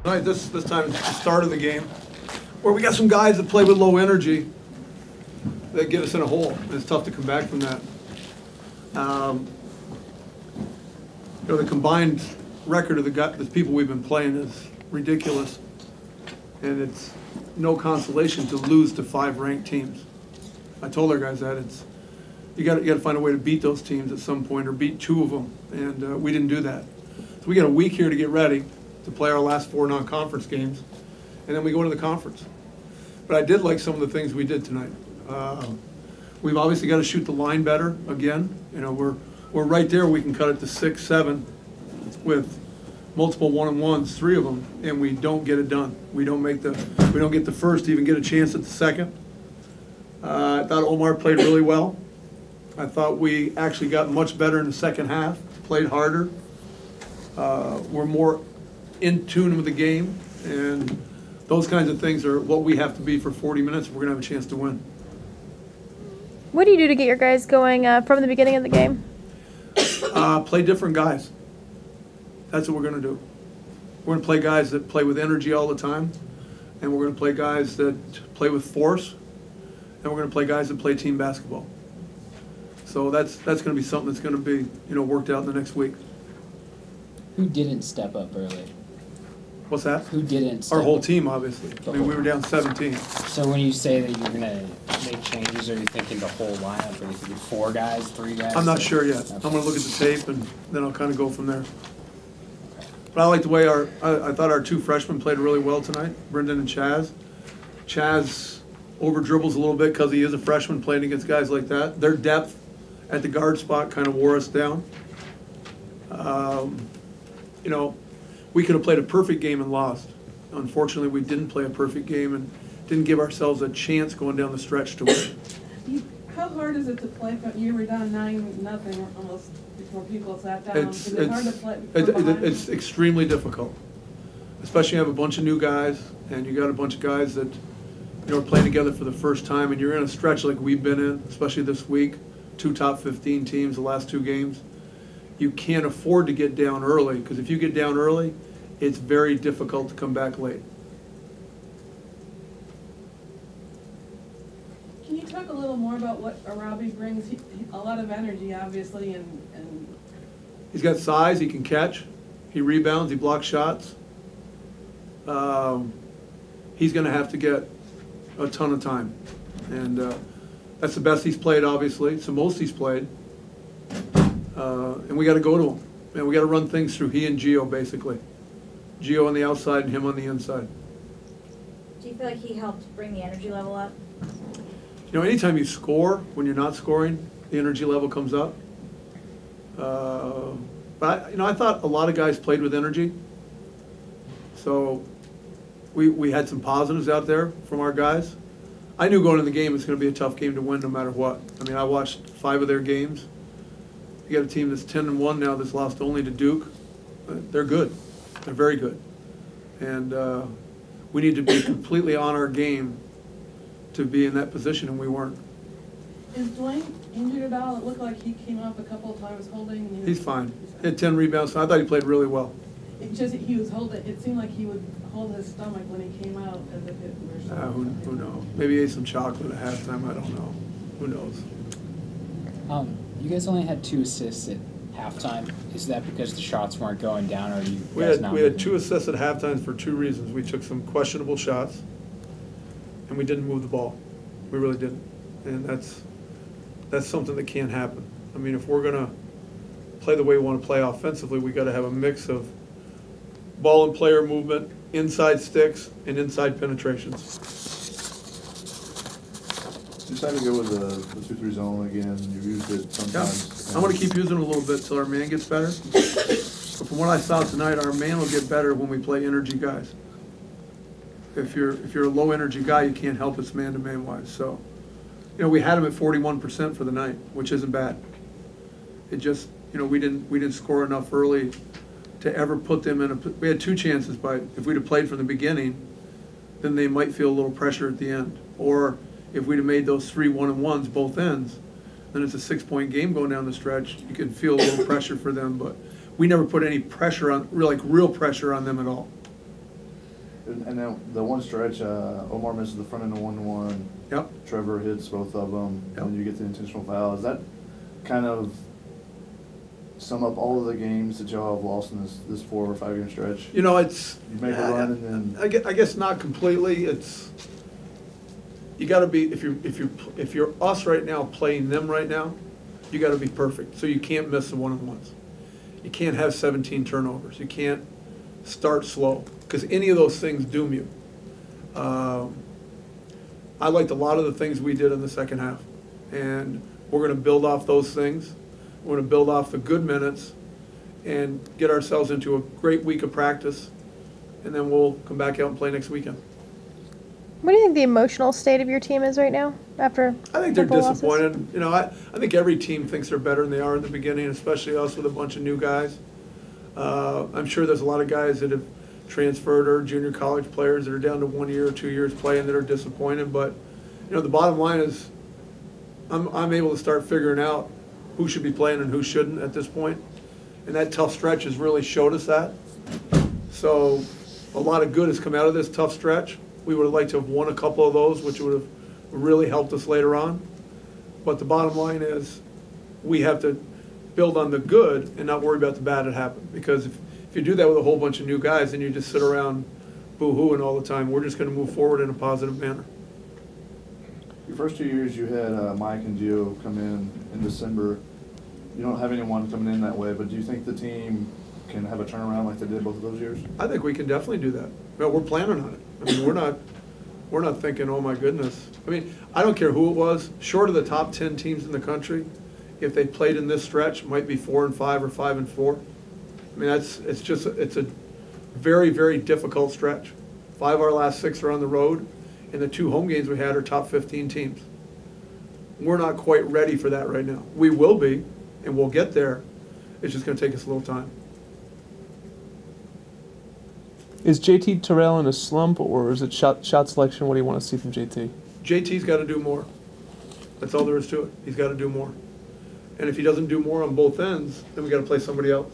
Tonight, this time it's the start of the game, where we got some guys that play with low energy that get us in a hole, and it's tough to come back from that. The combined record of the people we've been playing is ridiculous, and it's no consolation to lose to 5 ranked teams. I told our guys that you got to find a way to beat those teams at some point, or beat 2 of them, and we didn't do that. So we got a week here to get ready to play our last 4 non-conference games, and then we go into the conference. But I did like some of the things we did tonight. We've obviously got to shoot the line better again. We're right there. We can cut it to 6, 7 with multiple 1-on-1s, 3 of them, and we don't get it done. We don't get the first, even get a chance at the second. I thought Omar played really well. I thought we actually got much better in the second half, played harder. We're more in tune with the game, and those kinds of things are what we have to be for 40 minutes if we're going to have a chance to win. What do you do to get your guys going from the beginning of the game? Play different guys. That's what we're going to do. We're going to play guys that play with energy all the time, and we're going to play guys that play with force, and we're going to play guys that play team basketball. So that's going to be something that's going to be worked out in the next week. Who didn't step up early? What's that? Who didn't step Our whole up? team, obviously. I mean, we were down 17. So when you say that you're going to make changes, are you thinking the whole lineup? Are you thinking 4 guys, 3 guys? I'm not sure yet. Okay. I'm going to look at the tape, and then I'll kind of go from there. But I like the way I thought our 2 freshmen played really well tonight, Brendan and Chaz. Chaz over-dribbles a little bit because he is a freshman playing against guys like that. Their depth at the guard spot kind of wore us down. We could have played a perfect game and lost. Unfortunately, we didn't play a perfect game and didn't give ourselves a chance going down the stretch to win. How hard is it to play? You were down 9-0 almost before people sat down. Is it hard to play? It's extremely difficult, especially you have a bunch of new guys, and you got a bunch of guys that are playing together for the first time, and you're in a stretch like we've been in, especially this week. 2 top 15 teams the last 2 games. You can't afford to get down early, because if you get down early, it's very difficult to come back late. Can you talk a little more about what Arabi brings? A lot of energy, obviously, and He's got size, he can catch, he rebounds, he blocks shots. He's going to have to get a ton of time. And that's the best he's played, obviously. It's the most he's played. And we got to go to him. And we got to run things through he and Gio, basically. Gio on the outside and him on the inside. Do you feel like he helped bring the energy level up? Anytime you score, when you're not scoring, the energy level comes up. But I thought a lot of guys played with energy. So we had some positives out there from our guys. I knew going into the game it's going to be a tough game to win no matter what. I mean, I watched 5 of their games. You got a team that's 10-1 now that's lost only to Duke. They're good. They're very good. And we need to be completely on our game to be in that position, and we weren't. is Dwayne injured at all? It looked like he came up a couple of times holding. He's fine. He had 10 rebounds. I thought he played really well. He was holding. It seemed like he would hold his stomach when he came out, as if it were something. Who knows? Maybe he ate some chocolate at halftime. I don't know. Who knows? You guys only had 2 assists at halftime. Is that because the shots weren't going down, or are you We guys had not we had moving? 2 assists at halftime for 2 reasons. We took some questionable shots, and we didn't move the ball. We really didn't, and that's something that can't happen. I mean, if we're gonna play the way we want to play offensively, we got to have a mix of ball and player movement, inside sticks, and inside penetrations. You decided to go with the 2-3 zone again. You've used it sometimes. Yeah. I'm going to keep using it a little bit till our man gets better. But from what I saw tonight, our man will get better when we play energy guys. If you're a low energy guy, you can't help it's man-to-man wise. So, we had him at 41% for the night, which isn't bad. It just, we didn't score enough early to ever put them in a. We had 2 chances, but if we'd have played from the beginning, then they might feel a little pressure at the end. Or if we'd have made those 3 1-on-1s both ends, then it's a 6-point game going down the stretch. You can feel a little pressure for them, but we never put any pressure on, real pressure on them at all. And then the one stretch, Omar misses the front end of 1-1. Yep. Trevor hits both of them, Yep. and you get the intentional foul. Does that kind of sum up all of the games that y'all have lost in this 4 or 5 game stretch? You know, it's. You make a run and then. I guess not completely. It's. You got to be if you're us right now playing them right now, you got to be perfect. So you can't miss the one-on-ones. You can't have 17 turnovers. You can't start slow because any of those things doom you. I liked a lot of the things we did in the second half, and we're going to build off those things. We're going to build off the good minutes and get ourselves into a great week of practice, and then we'll come back out and play next weekend. What do you think the emotional state of your team is right now after? I think they're couple losses? disappointed. You know, I think every team thinks they're better than they are in the beginning, especially us with a bunch of new guys. I'm sure there's a lot of guys that have transferred or junior college players that are down to 1 year or 2 years playing that are disappointed. But, you know, the bottom line is I'm able to start figuring out who should be playing and who shouldn't at this point. And that tough stretch has really showed us that. So a lot of good has come out of this tough stretch. We would have liked to have won a couple of those, which would have really helped us later on. But the bottom line is we have to build on the good and not worry about the bad that happened. Because if you do that with a whole bunch of new guys, then you just sit around boo-hooing all the time. We're just going to move forward in a positive manner. Your first 2 years, you had Mike and Gio come in December. You don't have anyone coming in that way, but do you think the team can have a turnaround like they did both of those years? I think we can definitely do that. Well, we're planning on it. I mean, we're not thinking, oh my goodness. I mean, I don't care who it was, short of the top 10 teams in the country, if they played in this stretch, it might be 4-5 or 5-4. I mean, it's a very, very difficult stretch. 5 of our last 6 are on the road, and the 2 home games we had are top 15 teams. We're not quite ready for that right now. We will be, and we'll get there. It's just going to take us a little time. Is JT Terrell in a slump, or is it shot selection? What do you want to see from JT? JT's got to do more. That's all there is to it. He's got to do more. And if he doesn't do more on both ends, then we got to play somebody else.